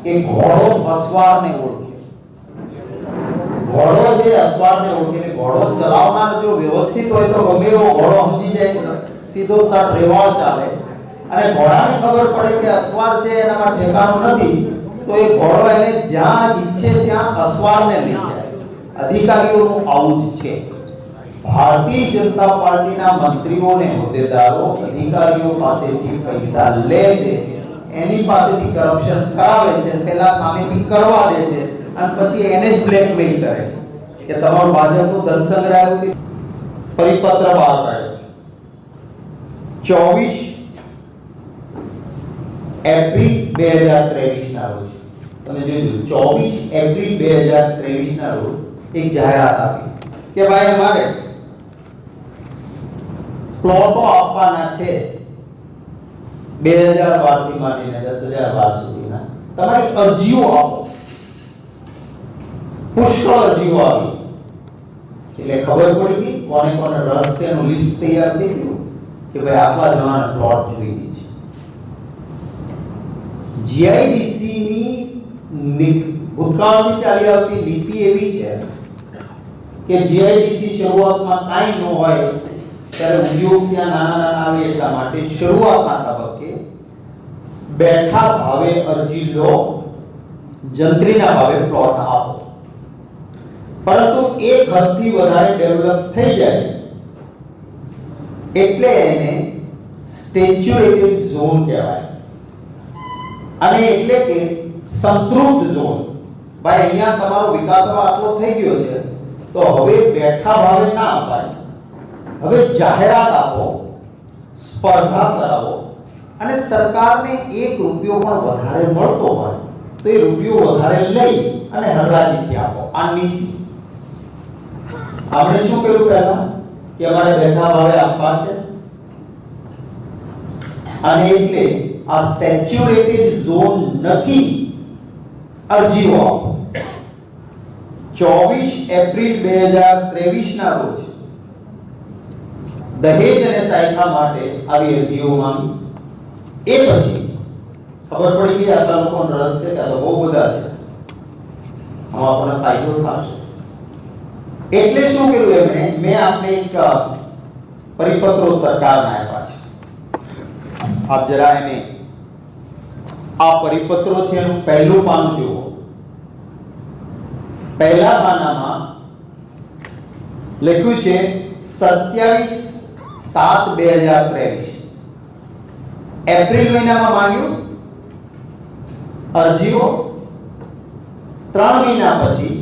કે ઘોડો અસવારને ઓળખે. ઘોડો જે અસવારને ઓળખે એટલે ઘોડો ચલાવનાર જો વ્યવસ્થિત હોય તો ગમે એવો ઘોડો સમજી જાય, સીધો સાટ રેવાળ ચાલે. અને ઘોડાને ખબર પડે કે અસવાર છે એનામાં ઠેકાણું નથી, તો એ ઘોડો એને જ્યાં ઈચ્છે ત્યાં અસવારને લઈ જાય. અધિકારીઓનું આવું જ છે. ભારતીય જનતા પાર્ટીના મંત્રીઓ અને હોદ્દેદારો અધિકારીઓ પાસેથી પૈસા લે છે, એની પાસેથી કરપ્શન કરાવે છે, પેલા સામેથી કરવા દે છે અને પછી એને જ બ્લેકમેલ કરે છે કે તમારું ભાજપનું ધન સંગ્રહ પરિપત્ર બહાર પાડ્યો 24 એપ્રિલ 2023 ના રોજ. તમે જોયું 24 એપ્રિલ 2023 ના રોજ એક જાહેરાત આપી કે ભાઈ અમારે પ્લોટો આપવાના છે 2012 થી માંડીને 10,012 સુધીના. તમારી અરજીઓ આપો. પુષ્કળ અરજીઓ આવી એટલે ખબર પડી ગઈ કોને કોને રસ છે એનું લિસ્ટ તૈયાર થઈ ગયું કે ભાઈ આટલા જણાને પ્લોટ જોઈએ છે. જીઆઈડીસી ની ભૂતકાળની ચાલી આવતી નીતિ એવી છે કે જીઆઈડીસી શરૂઆતમાં કાંઈ ન હોય ત્યારે ઉદ્યોગ ત્યાં નાના નાના આવે એટલા માટે શરૂઆતના તબક્કે બેઠા ભાવે અરજી લો, જંત્રીના ભાવે પ્લોટ આપો. પરંતુ એક હદથી વધારે ડેવલપ થઈ જાય એટલે એને સ્ટેચ્યુરેટેડ ઝોન કહેવાય. અને એટલે કે સંતૃપ્ત ઝોન. ભાઈ અહીંયા તમારો વિકાસ આટલો થઈ ગયો છે તો હવે બેઠા ભાવે ના અપાય, હવે જાહેરાત આપો, સ્પર્ધા કરાવો અને સરકારને 1 રૂપિયો પણ વધારે મળતો હોય તો એ રૂપિયો વધારે લઈ અને હરાજીથી આપો. આ નીતિ. આપણે શું કર્યું પહેલા કે અમારે બેઠા ભાવે આપવા છે અને એટલે આ સેચ્યુરેટેડ ઝોન નથી, અરજીઓ આપો. 24 એપ્રિલ 2023 ના રોજ દહેજ અને સાયખા માટે આવી અરજીઓ માંગી. એ પછી ખબર પડી ગઈ આટલા લોકોનો રસ છે કે તો બહુ બધા છે, આમાં આપણને ફાયદો થશે. એટલે શું કર્યું એમણે, મેં આપને એક પરિપત્રો સરકારના આપ્યા છે. આપ જરા એને આ પરિપત્રો છે એનું પહેલું પાનું જુઓ. પહેલા પાનામાં લખ્યું છે 27/7/2023 એપ્રિલ મહિનામાં માંગ્યું અરજીઓ, 3 મહિના પછી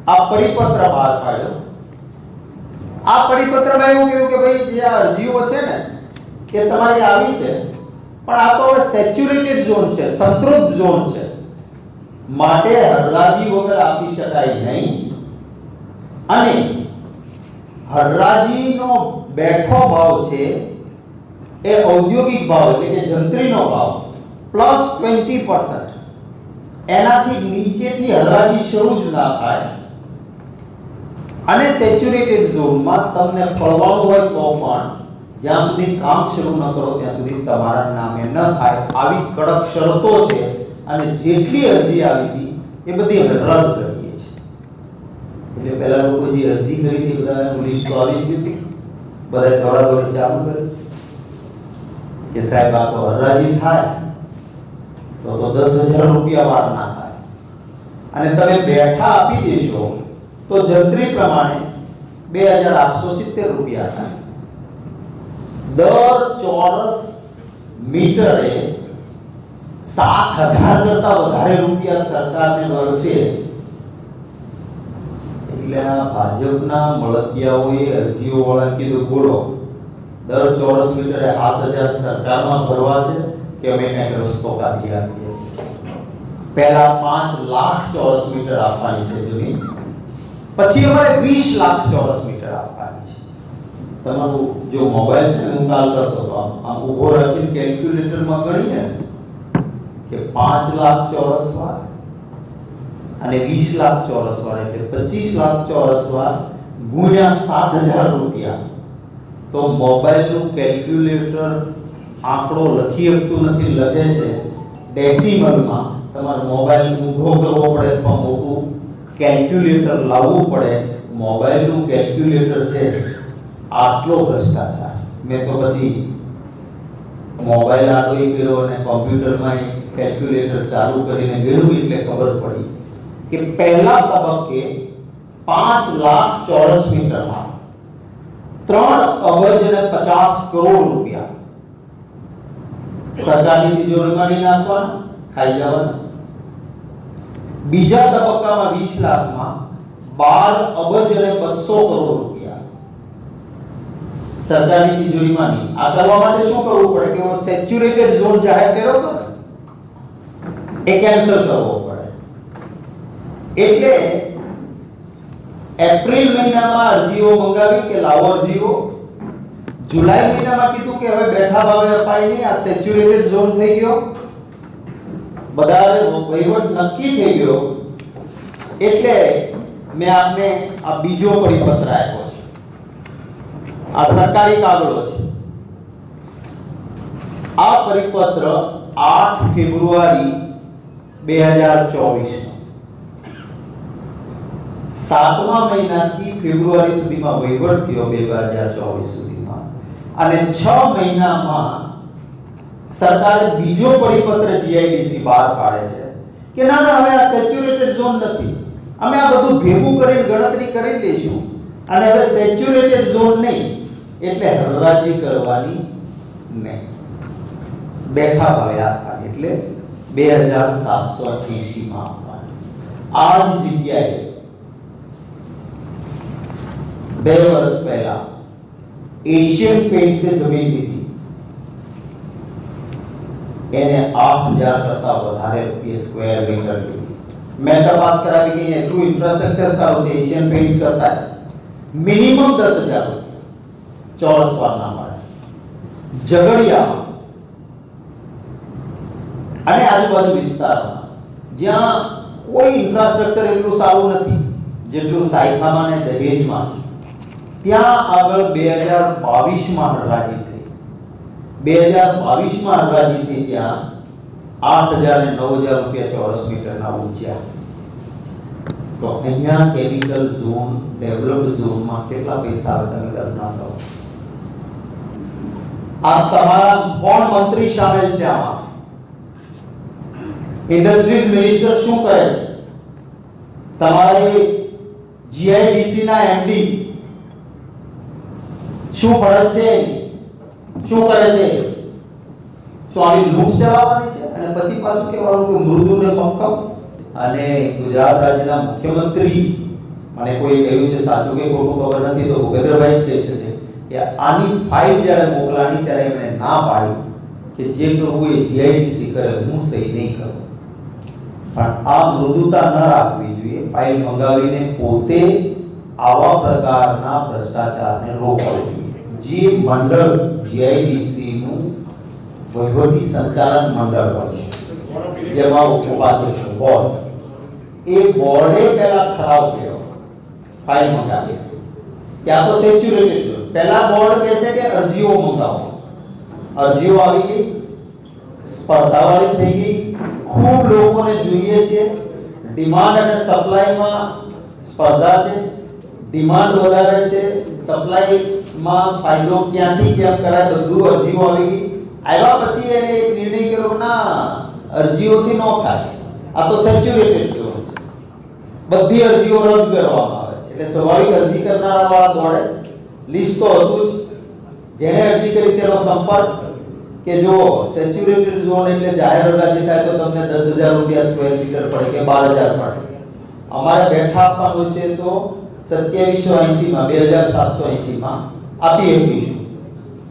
આ પરિપત્ર બહાર પાડ્યો. આ પરિપત્રમાં એવું કહ્યું કે ભાઈ જે આ અરજીઓ છે ને કે તમારી આવી છે પણ આ તો હવે સેચ્યુરેટેડ ઝોન છે, સંતૃપ્ત ઝોન છે, માટે હરરાજી વગર આપી શકાય નહીં. અને હરરાજીનો બેઠો ભાવ છે એ ઔદ્યોગિક ભાવ એટલે કે જંત્રીનો ભાવ પ્લસ 20%, એનાથી નીચેથી હરરાજી શરૂ જ ના થાય. અને સેચ્યુરેટેડ ઝોનમાં તમને ફળવાનું હોય તો પણ જ્યાં સુધી કામ શરૂ ન કરો ત્યાં સુધી તમારા નામે ન થાય. આવી કડક શરતો છે અને જેટલી અરજી આવી હતી એ બધી રદ કરીએ છે. એટલે પહેલા લોકો જે અરજી કરી હતી બધાનું લિસ્ટ આવી ગયું હતું, બધા દોડાદોડી ચાલુ કરી કે સાહેબ આ તો હરાજી થાય તો 10,000 રૂપિયા વાર ના થાય અને તમે બેઠા આપી દેશો તો જંત્રી પ્રમાણે 2,870 રૂપિયા થાય. દર ચોરસ મીટરે 7,000 કરતા વધારે રૂપિયા સરકારને મળશે. એટલે આ ભાજપના મળતિયાઓએ અરજીઓ વાળા કીધું બોલો દર ચોરસ મીટરે 7,000 સરકારમાં ભરવા છે કે અમે કંઈક રસ્તો કાઢી આપીએ. પહેલા 5 લાખ ચોરસ મીટર આપવાની છે જમીન, પછી અમારે 20 લાખ ચોરસ મીટર આપવાની છે. તમારું જો મોબાઈલ છે ને હું કાલ કરતો હતો આમ ઊભો રાખીને કેલ્ક્યુલેટરમાં ગણીએ કે 5 લાખ ચોરસ વાર અને 20 લાખ ચોરસ વાર એટલે 25 લાખ ચોરસ વાર ગુણ્યા 7,000 રૂપિયા. તો મોબાઈલનું કેલ્ક્યુલેટર આંકડો લખી શકતું નથી, લખે છે ડેસિમલમાં, તમારે મોબાઈલ ઊંધો કરવો પડે અથવા મોટું કેલ્ક્યુલેટર લાવવું પડે. મોબાઈલનું કેલ્ક્યુલેટર છે આટલો ભ્રષ્ટાચાર. મેં તો પછી મોબાઈલ આડોઈ કર્યો અને કોમ્પ્યુટરમાં કેલ્ક્યુલેટર ચાલુ કરીને ગણ્યું એટલે ખબર પડી કે પહેલા તબક્કે 5 લાખ ચોરસ મીટરમાં 3 અબજ અને 50 કરોડ રૂપિયા સરકારની તિજોરીમાં નહીં નાખવાના, ખાઈ જવાના. બીજા તબક્કામાં 20 લાખમાં 12 અબજ અને 200 કરોડ રૂપિયા સરકારની તિજોરીમાં નહીં. આ કરવા માટે શું કરવું પડે કે સેચ્યુરેટેડ ઝોન જાહેર કર્યો હતો ને એ કેન્સલ કરવો પડે. એટલે એપ્રિલ મહિનામાં અરજીઓ મંગાવી કે લાવો અરજીઓ. જુલાઈ મહિનામાં કીધું કે હવે બેઠા ભાવે અપાય નહીં, આ સેચ્યુરેટેડ ઝોન થઈ ગયો, બધાએ વહીવટ નક્કી થઈ ગયો. એટલે મેં આપને આ બીજો પરિપત્ર આપ્યો છે. આ સરકારી કાગળો છે. આ પરિપત્ર 8 ફેબ્રુઆરી 2024 સાતમા મહિનાથી ફેબ્રુઆરી સુધીમાં વહીવટ થયો 2024 સુધીમાં, અને 6 મહિનામાં સરકારે બીજો પરિપત્ર જીઆઈડીસી બહાર પાડે છે કે ના ના હવે આ સેચ્યુરેટેડ ઝોન નથી, અમે આ બધું ભેગું કરીને ગણતરી કરી લઈશું અને હવે સેચ્યુરેટેડ ઝોન નહીં એટલે હરાજી કરવાની નહીં, બેઠા ભાવે આપવાની, એટલે 2780 માં આપવાની. આ જ જગ્યાએ 2 વર્ષ પહેલા એશિયન પેઇન્ટ્સે જમીન લીધી, એને 8000 કરતા વધારે રૂપિયા સ્ક્વેર મીટર લીધી. મેં તપાસ કરાવી કે એટલું ઇન્ફ્રાસ્ટ્રક્ચર સારું છે એશિયન પેઇન્ટ્સ કરતા મિનિમમ 10000 રૂપિયા ચોરસ વારના મળે ઝઘડિયામાં અને આજુબાજુ વિસ્તારમાં જ્યાં કોઈ ઇન્ફ્રાસ્ટ્રક્ચર એટલું સારું નથી જેટલું સાયખામાં ને દહેજમાં છે. ત્યાં આગળ 2022માં હરાજી થઈ. 2022માં હરાજી થઈ ત્યાં 8000 અને 9000 રૂપિયા ચોરસ મીટરના ઊંચા. તો અહીંયા કેમિકલ ઝોન ડેવલપ્ડ ઝોનમાં કેટલા પૈસા આવે તમે કલ્પના કરો. આ તમારા કોણ મંત્રી સામેલ છે આમાં? ઇન્ડસ્ટ્રીઝ મિનિસ્ટર શું કરે છે? તમારા જીઆઈડીસી ના એમડી શું ફરજ છે? શું કરે છે? શું આવી લૂંટ ચલાવવાની છે અને પછી પાછું કહેવાનું કે મૃદુ ને મક્કમ? અને ગુજરાત રાજ્યના મુખ્યમંત્રી, મને કોઈ કહ્યું છે સાચું કે ખોટું ખબર નથી, તો ભૂપેન્દ્રભાઈ જ કહે છે કે આની ફાઇલ જ્યારે મોકલાણી ત્યારે એમણે ના પાડી કે જે કરવું એ જીઆઈડીસી કરે, હું સહી નહીં કરું. પણ આ મૃદુતા ન રાખવી જોઈએ. ફાઇલ મંગાવીને પોતે આવા પ્રકારના ભ્રષ્ટાચારને રોકવો જોઈએ. જે મંડળ જીઆઈડીસી નું વહીવટી સંચાલન મંડળ હોય છે, જેમાં ઉપાધ્યક્ષ બોર્ડ, એ બોર્ડે પહેલા ઠરાવ કર્યો ફાઇલ મંગાવી કે આ તો સેચ્યુરેટેડ છે. પહેલા બોર્ડ કહે છે કે અરજીઓ મંગાવો. અરજીઓ આવી ગઈ, સ્પર્ધાવાળી થઈ ગઈ, ખૂબ લોકોને જોઈએ છે, ડિમાન્ડ અને સપ્લાયમાં સ્પર્ધા છે, ડિમાન્ડ વધારે છે, સપ્લાયમાં ફાયદો ક્યાંથી કેમ કરાય બધું અરજીઓ આવી ગઈ. આવ્યા પછી એને એક નિર્ણય કર્યો કે ના અરજીઓથી ન થાય, આ તો સેચ્યુરેટેડ ઝોન છે, બધી અરજીઓ રદ કરવામાં આવે છે. એટલે સ્વાભાવિક અરજી કરનારા વાળા દોડે. લિસ્ટ તો હતું જ, જેણે અરજી કરી તેનો સંપર્ક કે જો સેચ્યુરેટેડ ઝોન એટલે જાહેર હરાજી થાય તો તમને 10000 રૂપિયા સ્ક્વેર મીટર પડે કે 12000 પડે. અમારે બેઠા આપવાનું છે તો 2780 માં 2780 માં આપી આપીશું.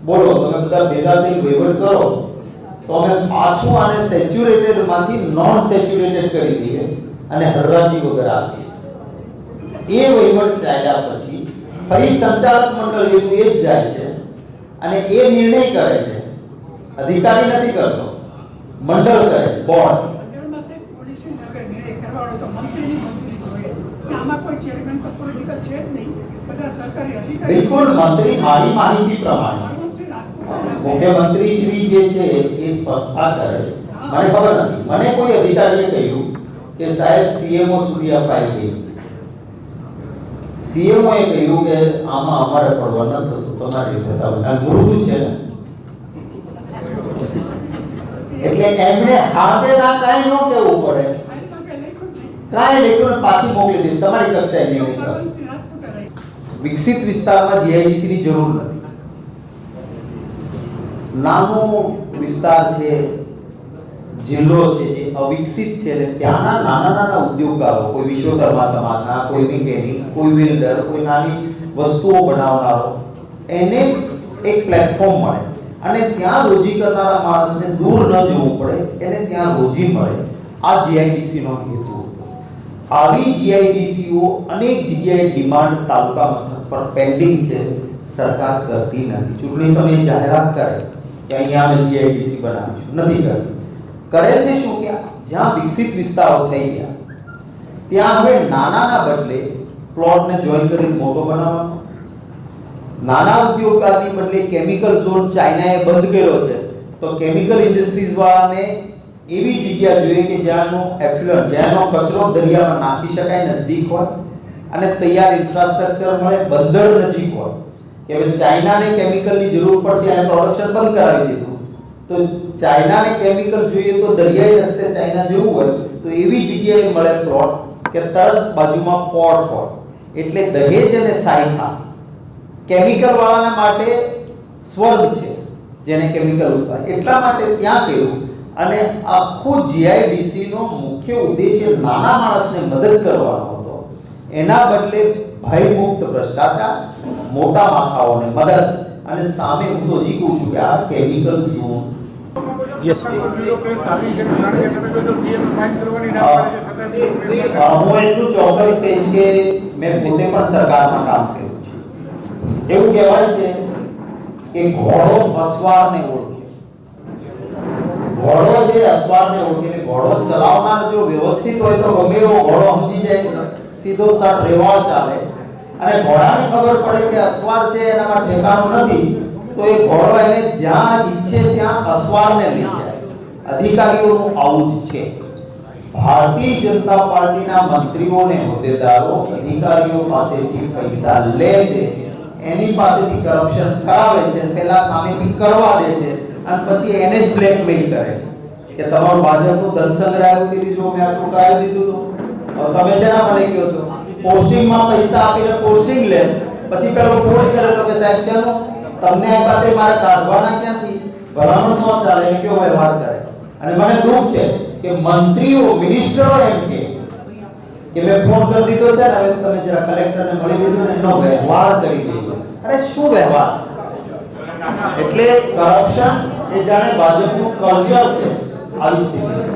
બોલો તમે બધા ભેગા થઈ વહીવટ કરો તો અમે પાછું આને સેચ્યુરેટેડ માંથી નોન સેચ્યુરેટેડ કરી દઈએ અને હરાજી વગર આપીએ. એ વહીવટ ચાલ્યા પછી ફરી સંચાલક મંડળ એવું એ જ જાય છે અને એ નિર્ણય કરે છે. અધિકારી નથી કરતો, મંડળ કરે છે, બોર્ડ. મંડળમાં સાહેબ પોલિસી નગર નિર્ણય કરવાનો તો મંત્રીની મંજૂરી જોઈએ છે. આમાં કોઈ ચેરમેન તો પોલિટિકલ છે જ નહીં, બધા સરકારી અધિકારી. બિલકુલ, મંત્રી મારી માહિતી પ્રમાણે મુખ્યમંત્રી શ્રી જે છે એ સ્પષ્ટતા કરે મને ખબર નથી. મને કોઈ અધિકારીએ કહ્યું કે સાહેબ સીએમઓ સુધી આ ફાઇલ ગઈ. સીએમઓ એ કહ્યું કે આમાં અમારે પડવા ન થતું, તમારી રીતે તમે કારણ મૃદુ છે ને એટલે એમણે હાથે ના કાંઈ ન કહેવું પડે, આમાં કંઈ લખ્યું જ નહીં. કાંઈ લેખું પાછી મોકલી દીધી તમારી કક્ષાએ નિર્ણય કરો. ભગવાનસિંહ રાજપૂતે રાખ્યું. વિકસિત વિસ્તારમાં જીઆઈડીસી ની જરૂર નથી. નાનો વિસ્તાર છે, જિલ્લો છે જે અવિકસિત છે ને ત્યાંના નાના નાના ઉદ્યોગકારો, કોઈ વિશ્વકર્મા સમાજના, કોઈ મિકેનિક, કોઈ બિલ્ડર, કોઈ નાની વસ્તુઓ બનાવનારો, એને એક પ્લેટફોર્મ મળે અને ત્યાં રોજી કરનારા માણસને દૂર ન જવું પડે, એને ત્યાં રોજી મળે. આ જીઆઈડીસી નો હેતુ. આવી જીઆઈડીસીઓ અનેક જગ્યાએ ડિમાન્ડ તાલુકા મથક પર પેન્ડિંગ છે, સરકાર કરતી નથી. ચૂંટણી સમયે જાહેરાત કરે કે અહીંયા અમે જીઆઈડીસી બનાવીશું, નથી કરતી. કરે છે શું કે જ્યાં વિકસિત વિસ્તારો થઈ ગયા ત્યાં હવે નાનાના બદલે પ્લોટને જોઈન કરીને મોટો બનાવવાનો, નાના ઉદ્યોગકારની બદલે કેમિકલ ઝોન ચાઇનાએ બંધ કર્યો છે તો કેમિકલ ઇન્ડસ્ટ્રીઝ વાળાને એવી જગ્યા જોઈએ કે જ્યાંનો એફ્લુઅન્ટ, જ્યાંનો કચરો દરિયામાં નાખી શકાય, નજદીક હોય અને તૈયાર ઇન્ફ્રાસ્ટ્રક્ચર મળે, બંદર નજીક હોય. કે હવે ચાઇનાને કેમિકલની જરૂર પડશે અને પ્રોડક્શન બંધ કરાવી દીધું તો ચાઇનાને કેમિકલ જોઈએ તો દરિયાઈ રસ્તે ચાઇના જવું હોય તો એવી જગ્યાએ મળે પ્લોટ કે તરત બાજુમાં પોર્ટ હોય. એટલે દહેજ અને સાયખા કેમિકલ વાળાના માટે સ્વર્ગ છે, જેને કેમિકલ ઉત્પાદન, એટલા માટે ત્યાં કર્યું. અને આખું જીઆઈડીસી નો મુખ્ય ઉદ્દેશ્ય નાના માણસને મદદ કરવાનો હતો. એના બદલે ભયમુક્ત ભ્રષ્ટાચાર, મોટા માથાઓને મદદ અને સામે હું તો જીકું છું કે આ કેમિકલ ઝોન યસ હું એટલું ચોક્કસ કહીશ કે મેં પોતે પણ સરકારમાં કામ કર્યું છે. એવું કહેવાય છે કે ઘોડો અસવારને ઓળખે. ઘોડો જે અસવારને ઓળખે એટલે ઘોડો ચલાવનાર જો વ્યવસ્થિત હોય તો ગમે એવો ઘોડો સમજી જાય, સીધો સાટ રેવાળ ચાલે. અને ઘોડાને ખબર પડે કે અસવાર છે એનામાં ઠેકાણું નથી તો એ ઘોડો એને જ્યાં ઈચ્છે ત્યાં અસવારને લઈ જાય. અધિકારીઓનું આવું જ છે. ભારતીય જનતા પાર્ટીના મંત્રીઓ અને હોદ્દેદારો અધિકારીઓ પાસેથી પૈસા લે છે, એની પાસેથી કરપ્શન કરાવે છે, પહેલા સામેથી કરવા દે છે અને પછી એને જ બ્લેકમેલ કરે છે કે તમારું ભાજપનું ધન સંગ્રહ આવ્યું દીધું, જો મેં આટલું કરાવી દીધું તો તમે શેના મને કહો છો? પોસ્ટિંગમાં પૈસા આપીને પોસ્ટિંગ લે, પછી પેલો ફોન કરે તો કે સાહેબ શેનું તમને આ બાતે મારે કાઢવાના ક્યાંથી? ભલામણ ન ચાલે ને કેવો વ્યવહાર કરે. અને મને દુઃખ છે કે મંત્રીઓ, મિનિસ્ટરો એમ કે મેં ફોન કરી દીધો છે ને હવે તમે જરા કલેક્ટરને મળી લીધું ને એનો વ્યવહાર કરી દીધો. અરે શું વ્યવહાર? એટલે કરપ્શન એ જાણે ભાજપનું કલ્ચર છે. આવી સ્થિતિ છે.